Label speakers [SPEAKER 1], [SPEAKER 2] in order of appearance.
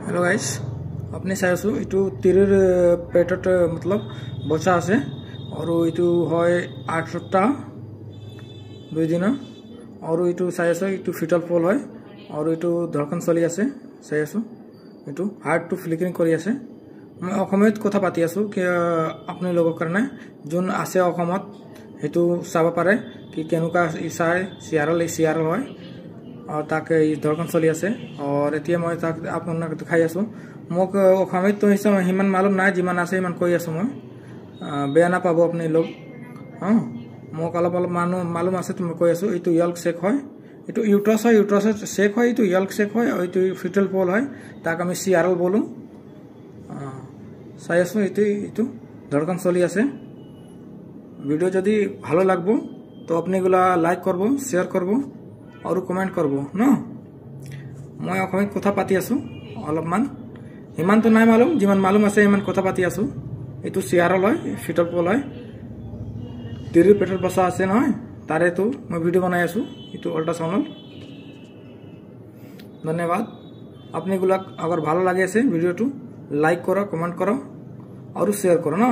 [SPEAKER 1] Hello guys अपनी चाই আছো ইটো তিৰিৰ পেটত मतलब বচা আছে আৰু ইটো হয় 8 সপ্তাহ 2 দিন আৰু ইটো চাই আছো ইটো ফিটাল ফল হয় আৰু ইটো ধৰকন চলি আছে চাই আছো ইটো হাৰ্ট টু ফ্লিকাৰিং কৰি আছে মই অসমত কথা পাতি আছো কি আপুনি লোকৰ কাৰণে যোন আছে অসমত হেতু চাব পাৰে কি কেনুকা ইসাই সিআরএল হয় और ताके धरकन चलि आसे और एतिया मैं ताक आपनक देखाई आसो मोक अखमित तो हिसाब हिमान मालूम ना जिमान आसे हिमान कई आसो मैं बेया ना पाबो अपने लोग हां मोक अलप अलप मालूम आसे तुम कई आसो इतो यल्क शेक হয় इतो यूट्रस शेक হয় इतो यल्क शेक হয় और इतो फिटल पोल হয় ताक আমি সিআরএল বলু চাই আছো इतो धरकन चलि आसे ভিডিও যদি ভালো লাগবো তো আপনিগুলা লাইক করব শেয়ার করব और कमेंट करबो न मैं अखमित कथा पाति आसु अलपमान इमान तो नाय मालूम जिमान मालूम आसे इमान कथा पाति आसु एतु सिआरएल হয় फिटल पोल হয় तिरि पेटर बसा आसे নহয় तारे तो मैं वीडियो बनाई आसु एतु अल्ट्रासाउंड धन्यवाद आपने गुला अगर ভালো লাগে আছে ভিডিওটো লাইক করো কমেন্ট করো और शेयर करो ना।